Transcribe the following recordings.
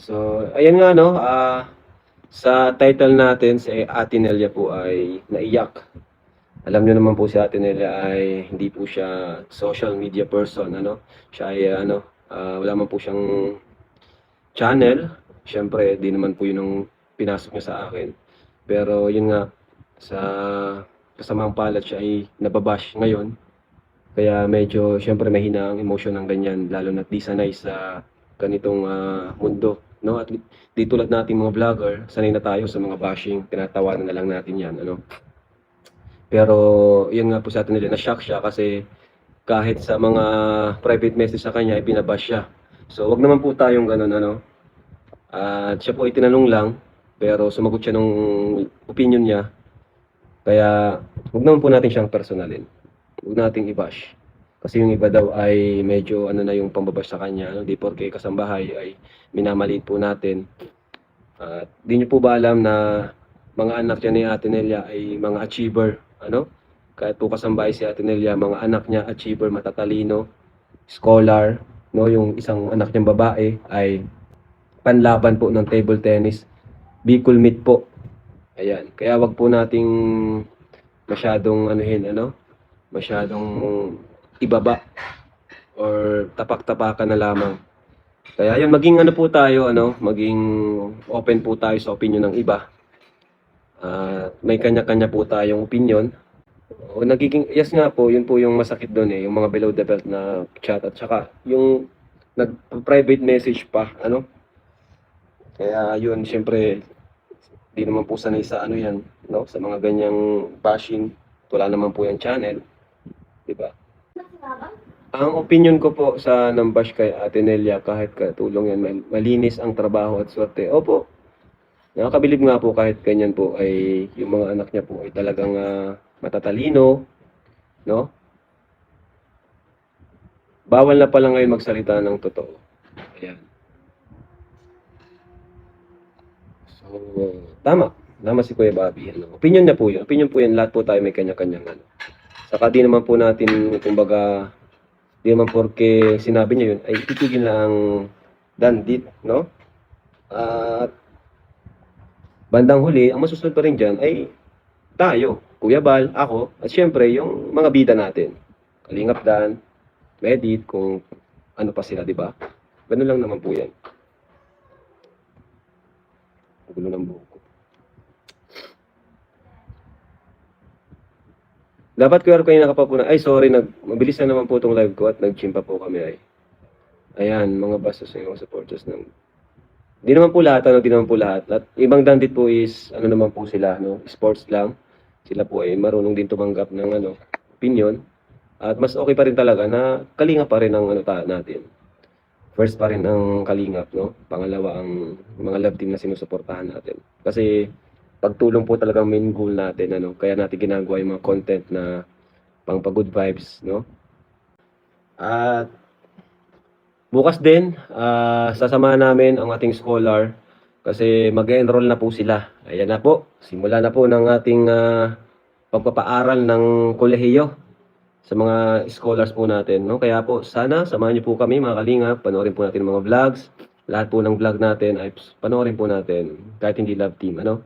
So, ayan nga no, sa title natin si Ate Nelia po ay naiyak. Alam niyo naman po si Ate Nelia ay hindi po siya social media person, ano. Siya ay wala man po siyang channel. Siyempre, di naman po 'yun ang pinasok niya sa akin. Pero 'yun nga, sa kasamaang palad siya ay nababash ngayon. Kaya medyo siyempre mahina ang emosyon ng ganyan, lalo na't di sanay sa ganitong mundo, no? At di tulad nating mga vlogger, sanay na tayo sa mga bashing, tinatawanan na lang natin yan, ano? Pero yun nga po sa atin nila, na-shock siya kasi kahit sa mga private message sa kanya, ay binabash siya. So wag naman po tayong ganun, ano? At siya po ay tinanong lang, pero sumagot siya ng opinion niya. Kaya wag naman po natin siyang personalin. Huwag nating i-bash. Kasi yung iba daw ay medyo ano na yung pambabash sa kanya, ano, di porke kasambahay ay minamaliit po natin. At di niyo po ba alam na mga anak niya ni Ate Nelia ay mga achiever, ano? Kahit po kasambahay si Ate Nelia, mga anak niya achiever, matatalino, scholar, no? Yung isang anak niyang babae ay panlaban po ng table tennis, Bicol Meet po. Ayan. Kaya wag po nating masyadong anuhin, ano? Masyadong ibaba or tapak-tapakan na lamang. Kaya yun, maging ano po tayo, ano, maging open po tayo sa opinion ng iba. May kanya-kanya po tayong opinion. O nagiging, yes nga po, yun po yung masakit doon eh, yung mga below the belt na chat at saka yung nag-private message pa, ano. Kaya yun, syempre, di naman po sanay sa ano yan, no, sa mga ganyang bashing. Wala naman po yung channel, di ba? Ang opinion ko po sa nambash kay Ate Nelia, kahit katulong yan, malinis ang trabaho at swerte. Opo, nakakabilib nga po kahit ganyan po ay yung mga anak niya po ay talagang matatalino, no? Bawal na pala ngayon magsalita ng totoo. Ayan. So, tama. Tama si Kuya Bobby. Ano? Opinion niya po yun. Opinion po yan. Lahat po tayo may kanya-kanyang ano. Saka di naman po natin, kumbaga, di naman porke sinabi niya yun, ay titigil na ang dandit, no? At bandang huli, ang masusunod pa rin dyan ay tayo, Kuya Bal, ako, at syempre yung mga bida natin. Kalingap Dan, Medit, kung ano pa sila, di ba? Ganun lang naman po yan. Gulo ng buhok ko. Dapat QR kayo nakapapuna. Ay, sorry, mabilis na naman po itong live ko at nag-gym pa po kami ay. Ayan, mga bastos yung mga supporters ng... Di naman po lahat, ano, di naman po lahat. At ibang dandit po is, ano naman po sila, no? Sports lang. Sila po ay marunong din tumanggap ng, ano, opinion. At mas okay pa rin talaga na kalingap pa rin ang, ano, natin. First pa rin ang kalingap, no? Pangalawa ang mga love team na sinusuportahan natin. Kasi, pagtulong po talagang main goal natin, ano, kaya natin ginagawa yung mga content na pang good vibes, no? At bukas din, sasamahan namin ang ating scholar kasi mag-enroll na po sila. Ayan na po, simula na po ng ating pagpapaaral ng kolehiyo sa mga scholars po natin, no? Kaya po, sana samahan niyo po kami mga kalingap, panoorin po natin mga vlogs. Lahat po ng vlog natin ay panoorin po natin kahit hindi love team, ano?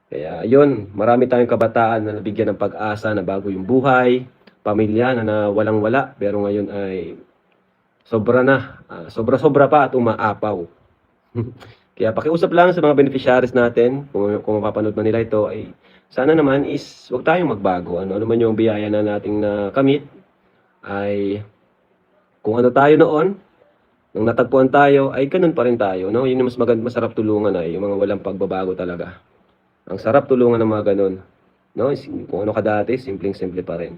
Kaya yun, marami tayong kabataan na nabigyan ng pag-asa na bago yung buhay, pamilya na walang-wala, pero ngayon ay sobra na, sobra-sobra pa at umaapaw. Kaya pakiusap lang sa mga beneficiaries natin, kung mapapanood man nila ito, ay sana naman is huwag tayong magbago. Ano naman yung biyaya na nating nakamit, ay kung ano tayo noon, nung natagpuan tayo, ay ganun pa rin tayo. No? Yun yung masarap tulungan ay yung mga walang pagbabago talaga. Ang sarap tulungan ng mga ganun. No? Kung ano ka dati, simpleng-simple pa rin.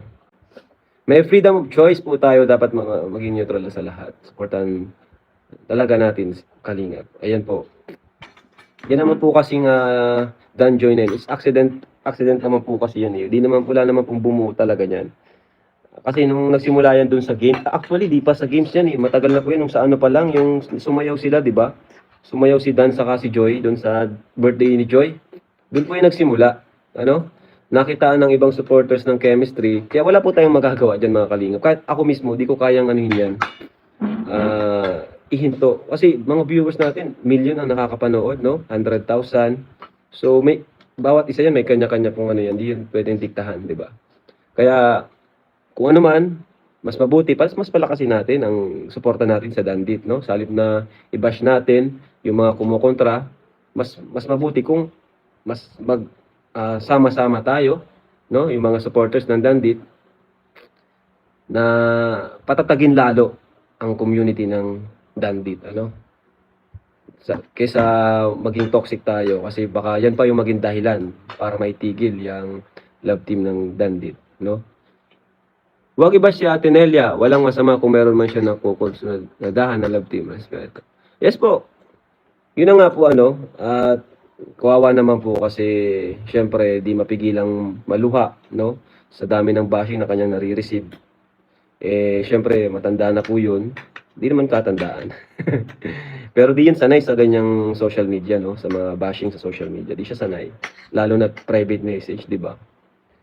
May freedom of choice po tayo, dapat maging neutral sa lahat. Supportan talaga natin kalingap. Ayan po. Yan naman po kasing Dan Joynen. It's accident naman po kasi yan eh. Di naman pula naman pong bumuo talaga yan. Kasi nung nagsimula yan dun sa game, actually di pa sa games yan eh. Matagal na po yan, nung sa ano pa lang, yung sumayaw sila, di ba? Sumayaw si Dan saka si Joy dun sa birthday ni Joy. Doon po yung nagsimula. Ano? Nakitaan ng ibang supporters ng chemistry. Kaya wala po tayong magagawa dyan mga kalingap. Kahit ako mismo, di ko kayang anuhin yan. ihinto. Kasi mga viewers natin, million ang nakakapanood, no? 100,000. So, bawat isa yan, may kanya-kanya pong ano yan. Hindi yun pwedeng diktahan, di ba? Kaya, kung ano man, mas mabuti, mas palakasin natin ang suporta natin sa Dandit, no? Sa halip na i-bash natin yung mga kumukontra, mas mabuti kung sama-sama tayo, no? Yung mga supporters ng Dandit na patatagin lalo ang community ng Dandit, ano? Kaysa maging toxic tayo kasi baka yan pa yung maging dahilan para maitigil yung love team ng Dandit, no? Huwag iba si Ate Nelia. Walang masama kung meron man siya nagdahan na love team. Respeto. Yes po. Yun na nga po ano. At kawawa naman po kasi syempre di mapigilang maluha, no? Sa dami ng bashing na kanyang nare-receive. Eh syempre matanda na po yun. Di naman katandaan. Pero di yan sanay sa ganyang social media, no? Sa mga bashing sa social media. Di siya sanay. Lalo na private message, di ba?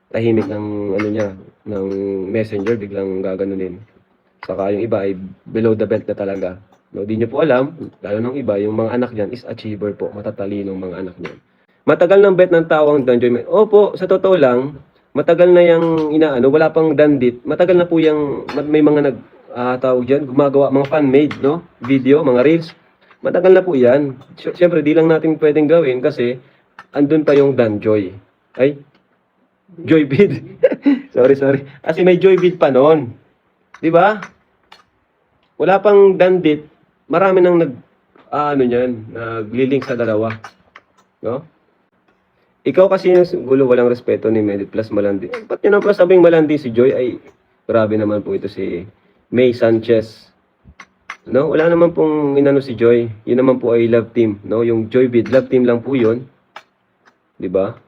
Tahimik ng ano niya, ng messenger, biglang gaganunin. Saka yung iba ay below the belt na talaga. No, di niyo po alam, lalo ng iba, yung mga anak niyan is achiever po, matatalinong mga anak niyan. Matagal ng bet ng tao ang Danjoy. Opo, sa totoo lang, matagal na yung inaano, wala pang Dandit. Matagal na po yung, may mga tawag dyan, gumagawa, mga fan-made, no? Video, mga reels. Matagal na po yan. Siyempre, di lang natin pwedeng gawin kasi andun pa yung Danjoy. Ay, Joybid. sorry. Kasi may Joybid pa noon. 'Di ba? Wala pang Dandit. Marami nang naglilink sa dalawa. No? Ikaw kasi yung gulo, walang respeto ni Medit Plus malandi. Ba't yun ang plus sabing malandi si Joy? Ay, grabe naman po ito si May Sanchez. No? Wala naman pong inano si Joy. Yun naman po ay love team. No? Yung Joybid, love team lang po yun. 'Di ba?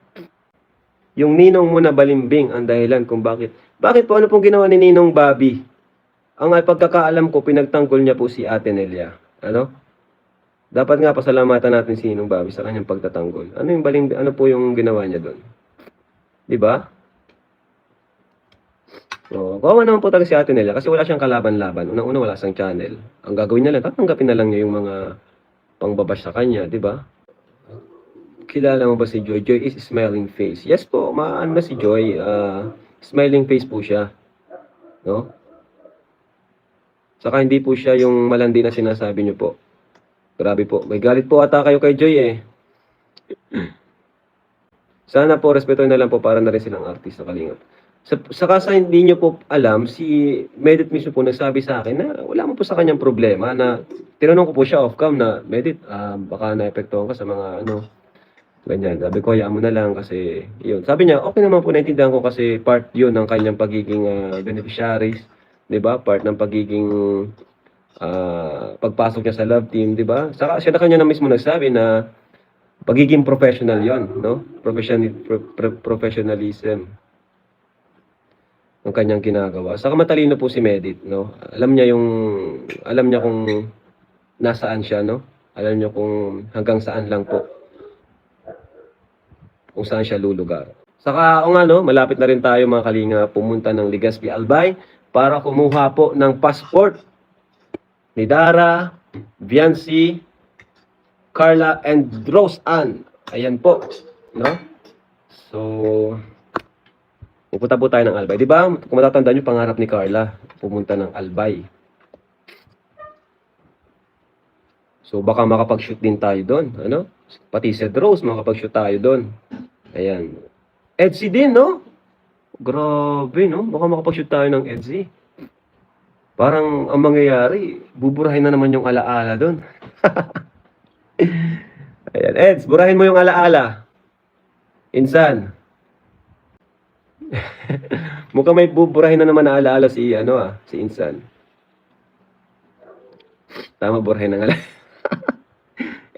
Yung ninong mo na balimbing ang dahilan kung bakit. Bakit po? Ano pong ginawa ni Ninong Bobby? Ang pagkakaalam ko, pinagtanggol niya po si Ate Nelia. Ano? Dapat nga pasalamatan natin si Ninong Bobby sa kanyang pagtatanggol. Ano po yung ginawa niya doon? 'Di ba? Oh, kawawa naman po talaga si Ate Nelia kasi wala siyang kalaban-laban. Unang-una wala siyang channel. Ang gagawin niya lang, tatanggapin na lang niya yung mga pangbabash sa kanya, 'di ba? Kilala mo ba si Joy? Joy is smiling face. Yes po, maano na si Joy. Smiling face po siya. No? Saka hindi po siya yung malandi na sinasabi niyo po. Grabe po. May galit po ata kayo kay Joy eh. Sana po, respetuhin na lang po para na rin silang artist sa Kalingap. Saka sa hindi niyo po alam, si Medit mismo po nagsabi sa akin na wala mo po sa kanyang problema na tinanong ko po siya off-cam na Medit, baka naepektuhan ka sa mga ganyan. Sabi ko, hayaan mo na lang kasi yun. Sabi niya, okay naman po, naintindihan ko kasi part yun ng kanyang pagiging beneficiaries. 'Di ba? Part ng pagiging pagpasok niya sa love team, 'di ba? Saka siya na kanya na mismo nagsabi na pagiging professional yon, no? Professionalism ang kanyang ginagawa. Saka matalino po si Medit, no? Alam niya kung nasaan siya, no? Alam niya kung hanggang saan lang po kung saan siya lulugar. Saka, malapit na rin tayo mga kalinga pumunta ng Legazpi Albay para kumuha po ng passport ni Dara, Viancy, Carla, and Rose Ann. Ayan po. No? So, pupunta po tayo ng Albay. Di ba? Kung matatandaan nyo, pangarap ni Carla, pumunta ng Albay. So, baka makapag-shoot din tayo doon. Ano? Pati si Rose, makapag-shoot tayo doon. Ayan. Etsy din, no? Grabe, no? Baka makapag-shoot tayo ng Etsy. Parang ang mangyayari, buburahin na naman yung alaala doon. Ayan, Eds, burahin mo yung alaala. Insan. Mukhang may buburahin na naman na alaala si Insan. Tama, burahin ng alaala.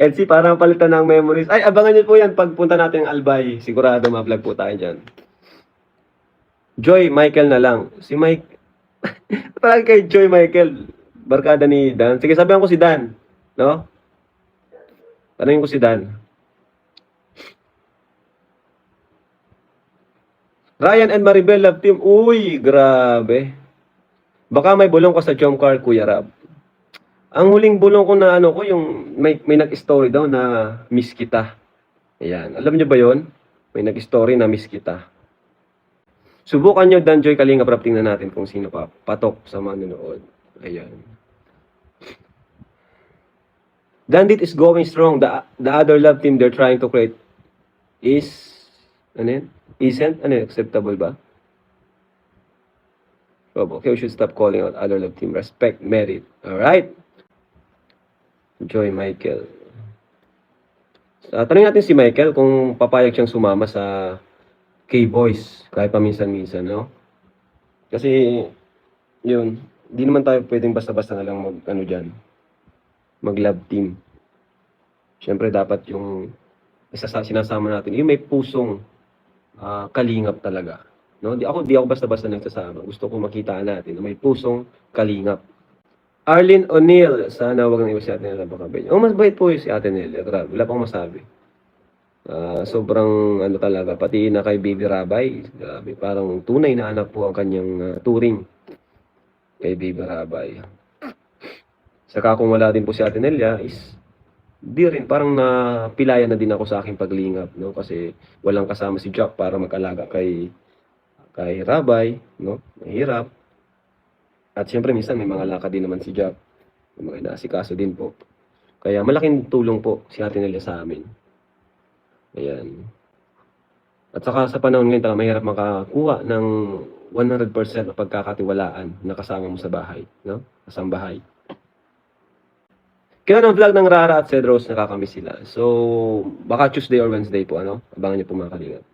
Etsy, parang palitan ng memories. Ay, abangan niyo po yan pagpunta natin ng Albay. Sigurado ma-vlog po tayo dyan. Joy Michael na lang. Si Mike, parang kay Joy Michael, barkada ni Dan. Sige, sabihan ko si Dan. No? Tanungin ko si Dan. Ryan and Maribel love team. Uy, grabe. Baka may bulong ka sa jump car, Kuya Rab. Ang huling bulong ko na ano ko, yung may nag-story daw na miss kita. Ayan. Alam niyo ba yon? May nag-story na miss kita. Subukan nyo, Danjoy Kalinga Prab, tingnan natin kung sino pa patok sa manonood. Ayan. Dandit is going strong. The other love team they're trying to create is, ano yun? Isn't, ano yun? Acceptable ba? Rob, okay, we should stop calling out other love team. Respect, merit. Alright? Joy Michael. Tanungin natin si Michael kung papayag siyang sumama sa K-Boys kahit paminsan-minsan, no? Kasi, yun, di naman tayo pwedeng basta-basta na lang mag-ano dyan, mag-love team. Siyempre, dapat yung sinasama natin, yung may pusong kalingap talaga. No? Di ako basta-basta nagsasama. Gusto ko makita natin na may pusong kalingap. Arlene O'Neill, sana wag nang iwas si Ate Nela baka ba. Mas bait po si Ate Nela. Grabe, wala pang masabi. Sobrang ano talaga, pati na kay Baby Rabay, grabe, parang tunay na anak po ang kanyang turing kay Baby Rabay. Saka kung wala din po si Ate Nelia is di rin, parang napilayan na din ako sa aking paglingap, no? Kasi walang kasama si Jack para mag-alaga kay Rabay, no? Mahirap. At siyempre minsan may mga lakad din naman si Jack. May mga inaasikaso din po. Kaya malaking tulong po si Ate Nelia sa amin. Ayan. At saka sa panahon ngayon talaga mahirap makakuha ng 100% na pagkakatiwalaan na kasama mo sa bahay, no? Kasambahay. Kaya ng vlog ng Rara at Cedros, nakakamiss sila. So, baka Tuesday or Wednesday po, ano? Abangan niyo po mga kalingap.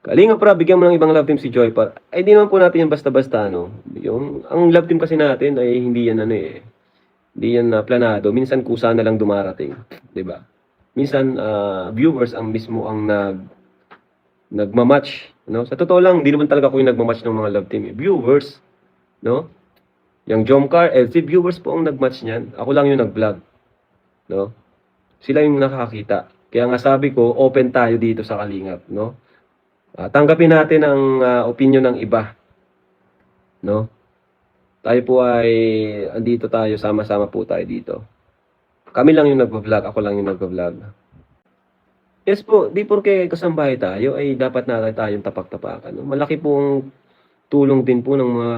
Kalingap pra, bigyan mo ng ibang love team si Joy pa. Ay, di naman po natin yung basta-basta, no? Ang love team kasi natin ay hindi yan, ano eh. Hindi yan planado. Minsan kusa na lang dumarating. 'Di ba? Minsan, viewers ang mismo ang nagmamatch. No? Sa totoo lang, hindi naman talaga ako yung nagmamatch ng mga love team. Viewers. No? Yung Jomcar, si viewers po ang nagmatch niyan. Ako lang yung nag-vlog. No? Sila yung nakakita. Kaya nga sabi ko, open tayo dito sa Kalingap. No? Tanggapin natin ang opinion ng iba. No? Tayo po ay andito tayo, sama-sama po tayo dito. Kami lang yung nagvo-vlog, ako lang yung nagvo-vlog. Yes po, di porke kasambahay tayo ay dapat na tayong tapak-tapakan. No? Malaki pong tulong din po ng mga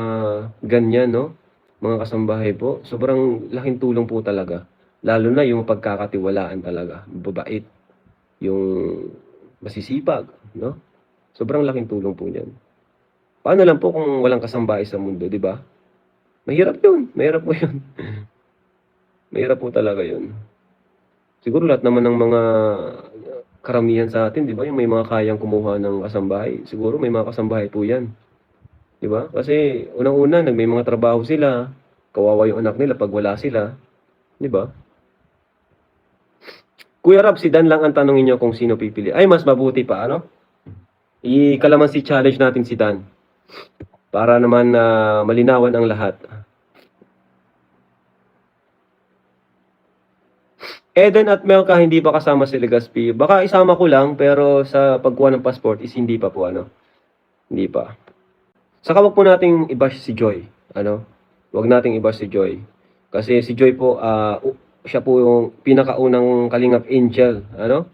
ganyan, no? Mga kasambahay po. Sobrang laking tulong po talaga. Lalo na yung pagkakatiwalaan talaga. Babait. Yung masisipag, no? Sobrang laking tulong po niyan. Paano lang po kung walang kasambahay sa mundo, di ba? Mahirap yun. Mahirap po yun. Mahirap po talaga yun. Siguro lahat naman ng mga karamihan sa atin, di ba? Yung may mga kayang kumuha ng kasambahay. Siguro may mga kasambahay po yan. Di ba? Kasi unang-una, may mga trabaho sila. Kawawa yung anak nila pag wala sila. Di ba? Kuya Rab, si Dan lang ang tanongin niyo kung sino pipili. Ay, mas mabuti pa, ano? I-kalamansi challenge natin si Dan. Para naman malinawan ang lahat. Eden at Melka hindi pa kasama si Legaspi. Baka isama ko lang pero sa pagkuha ng passport is hindi pa po ano. Hindi pa. Saka wag po nating i-bash si Joy, ano? Wag nating i-bash si Joy. Kasi si Joy po siya po yung pinakaunang Kalingap Angel, ano?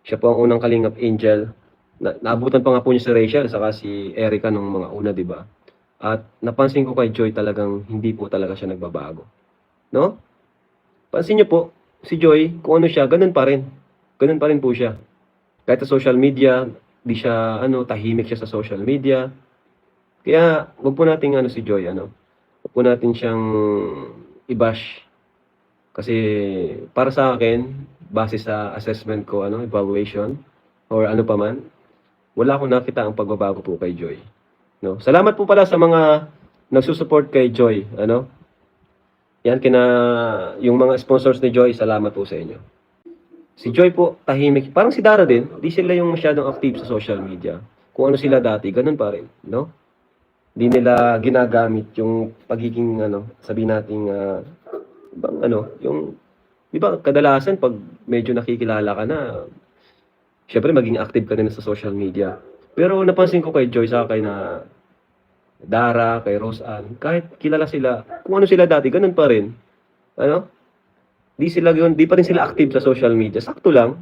Siya po ang unang Kalingap Angel. Naabutan pa nga po niya si Rachel saka si Erica nung mga una, 'di ba? At napansin ko kay Joy talagang hindi po talaga siya nagbabago. No? Pansin niyo po, si Joy, kung ano siya, ganun pa rin. Ganun pa rin po siya. Kahit sa social media, di siya, tahimik siya sa social media. Kaya, wag po natin, si Joy, wag po natin siyang i-bash. Kasi, para sa akin, base sa assessment ko, evaluation, or ano pa man, wala akong nakita ang pagbabago po kay Joy. No? Salamat po pala sa mga nagsusupport kay Joy, Yan, yung mga sponsors ni Joy, salamat po sa inyo. Si Joy po, tahimik. Parang si Dara din, di sila yung masyadong active sa social media. Kung ano sila dati, ganun pa rin, no? Di nila ginagamit yung pagiging, sabihin natin, yung, di ba, kadalasan, pag medyo nakikilala ka na, syempre, maging active ka din sa social media. Pero napansin ko kay Joy sa akin na, Dara, kay Rose Ann, kahit kilala sila, kung ano sila dati, ganun pa rin. Ano? Di pa rin sila active sa social media. Sakto lang.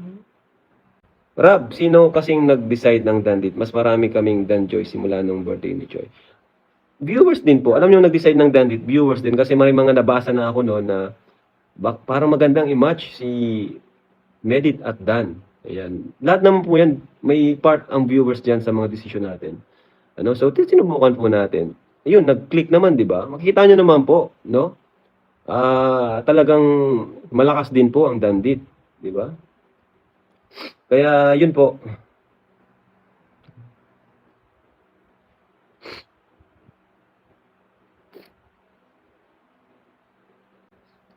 Rab, sino kasing nag-decide ng Dandit? Mas marami kaming Dan Joy simula nung birthday ni Joy. Viewers din po. Alam niyo nag-decide ng Dandit, viewers din. Kasi may mga nabasa na ako noon na parang magandang i-match si Medit at Dan. Ayan. Lahat naman po yan, may part ang viewers dyan sa mga desisyon natin. Ano? So, sinubukan po natin. Ayun, nag-click naman, di ba? Makikita nyo naman po, no? Talagang malakas din po ang Dandit, di ba? Kaya, yun po.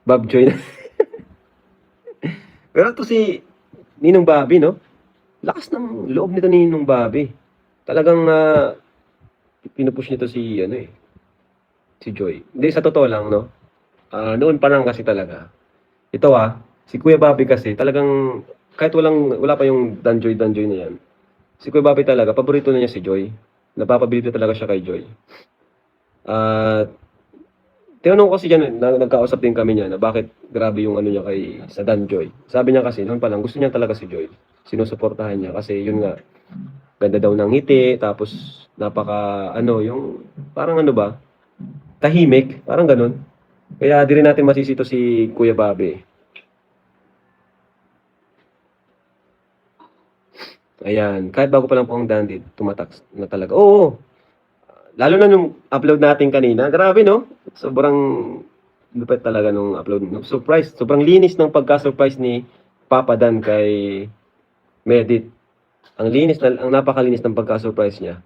Bob Joy na. Pero to si Ninong Bobby, no? Lakas ng loob nito ni Ninong Bobby. Talagang pinupush nito si, ano eh, si Joy. Hindi, sa totoo lang, no? Noon pa lang kasi talaga. Ito si Kuya Bobby kasi talagang kahit wala pa yung Danjoy na yan. Si Kuya Bobby talaga, paborito na niya si Joy. Napapabilito talaga siya kay Joy. Tinanong ko kasi dyan, nagkausap din kami niya na bakit grabe yung ano niya sa Danjoy. Sabi niya kasi, noon pa lang, gusto niya talaga si Joy. Sinusuportahan niya kasi yun nga, ganda daw ng ngiti, tapos yung parang ano ba, tahimik, parang ganun. Kaya di rin natin masisito si Kuya Bobby. Ayan, kahit bago pa lang po ang Dandit, tumatak na talaga. Oo, lalo na nung upload natin kanina, grabe no? Sobrang lupit talaga nung upload. Surprise, sobrang linis ng pagka-surprise ni Papa Dan kay Medit. Ang napakalinis ng pagka-surprise niya.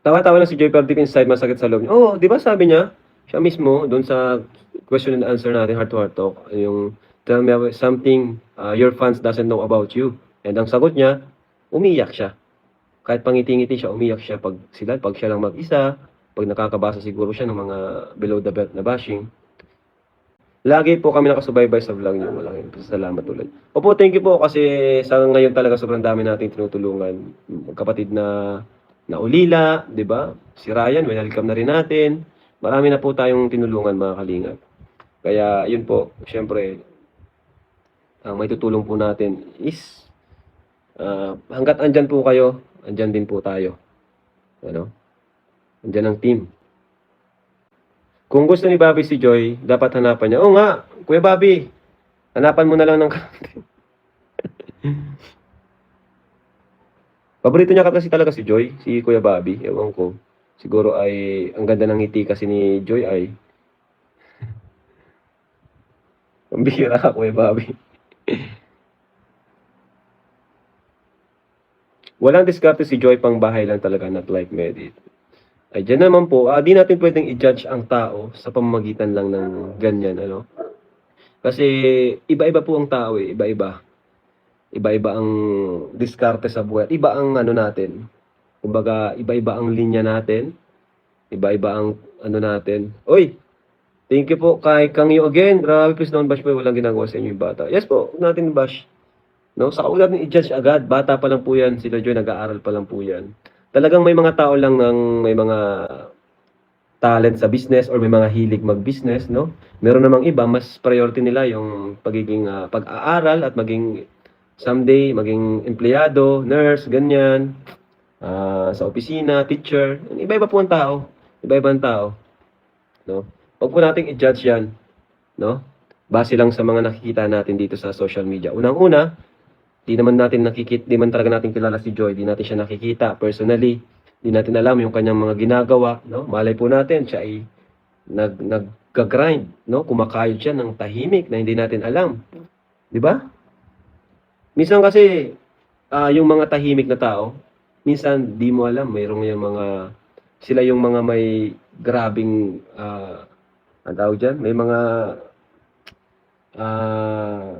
Tawa-tawa lang si Joy pero deep inside masakit sa loob niya. Oo, di ba sabi niya, siya mismo, doon sa question and answer natin, heart to heart talk, yung tell me something your fans doesn't know about you. And ang sagot niya, umiyak siya. Kahit pangiti-ngiti siya, umiyak siya pag siya lang mag-isa, pag nakakabasa siguro siya ng mga below the belt na bashing. Lagi po kami nakasubaybay sa vlog niyo. Malaking salamat ulit. Opo, thank you po kasi sa ngayon talaga sobrang dami nating tinutulungan. Kapatid na Ulila, di ba? Si Ryan, welcome na rin natin. Marami na po tayong tinulungan mga kalingap. Kaya yun po, syempre, ang may tutulong po natin is hanggat andyan po kayo, andyan din po tayo. Ano? Andyan ang team. Kung gusto ni Bobby si Joy, dapat hanapan niya. Oo nga, Kuya Bobby, hanapan mo na lang ng Paborito niya kasi talaga si Joy, si Kuya Bobby. Ewan ko. Siguro ay ang ganda ng ngiti kasi ni Joy ay ang bihira ka, Kuya Bobby. Walang diskarte si Joy, pang bahay lang talaga, not like Medit. Ay, dyan naman po, di natin pwedeng i-judge ang tao sa pamamagitan lang ng ganyan, ano? Kasi iba-iba po ang tao eh, iba-iba. Iba-iba ang diskarte sa buhay. Iba ang ano natin. Kumbaga, iba-iba ang linya natin. Iba-iba ang ano natin. Oy, thank you po kay Kang Yu again. Grabe, please don't bash po. Walang ginagawa sa inyo yung bata. Yes po, huwag natin bash. No? Saka huwag natin i-judge agad. Bata pa lang po yan. Sila Joy, nag-aaral pa lang po yan. Talagang may mga tao lang may mga talent sa business or may mga hilig mag-business, no? Meron namang iba, mas priority nila yung pagiging pag-aaral at maging someday, maging empleyado, nurse, ganyan, sa opisina, teacher. Iba-iba po ang tao. Iba-iba ang tao. No? Huwag po nating i-judge yan. No? Base lang sa mga nakikita natin dito sa social media. Unang-una, di man talaga natin kilala si Joy, di natin siya nakikita personally, di natin alam yung kanyang mga ginagawa, no? Malay po natin siya ay nag-grind, no? Kumakayod siya ng tahimik na hindi natin alam. Di ba? Minsan kasi yung mga tahimik na tao, minsan di mo alam, mayroong yung sila yung mga may grabing ang tawag dyan, may mga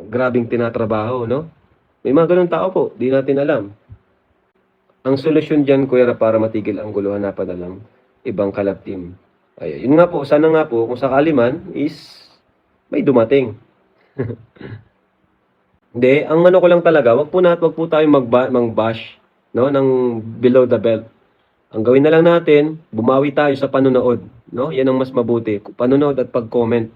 grabing tinatrabaho, no? May mga ganun tao po, di natin alam. Ang solusyon dyan, Kuya, para matigil ang gulo, hanapan na lang ibang collab team. Ay, yun nga po, sana nga po, kung sakali man, is may dumating. Hindi, ang ano ko lang talaga, wag po tayo mag-bash, no, ng below the belt. Ang gawin na lang natin, bumawi tayo sa panonood, no? Yan ang mas mabuti, panonood at pag-comment.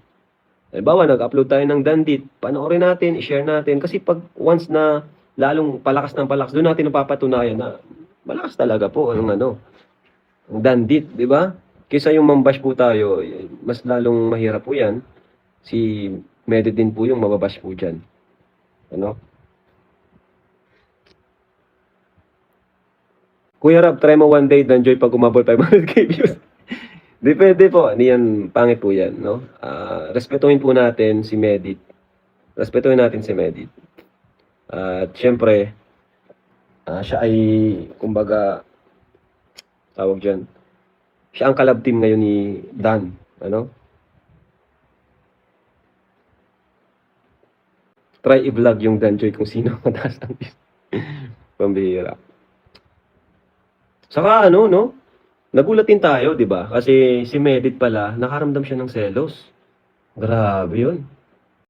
Halimbawa, nag-upload tayo ng dandit, panoorin natin, i-share natin. Kasi pag once na lalong palakas ng palakas, doon natin napapatunayan na malakas talaga po ang ang dandit, di ba? Kaysa yung mambash po tayo, mas lalong mahirap po yan. Si Medit din po yung mababash po dyan. Ano? Kuya Rob, try mo one day, Danjoy, pag umabot 500k views. Depende po. Hindi yan, pangit po yan, no? Respetuhin po natin si Medit. Respetuhin natin si Medit. At syempre, siya ay, kumbaga, tawag dyan, siya ang collab team ngayon ni Dan. Ano? Try i-vlog yung Danjoy kung sino ang mataas ang views. Pambihira. Saka ano, no? Nagulat din tayo, di ba? Kasi si Medit pala, nakaramdam siya ng selos. Grabe yun.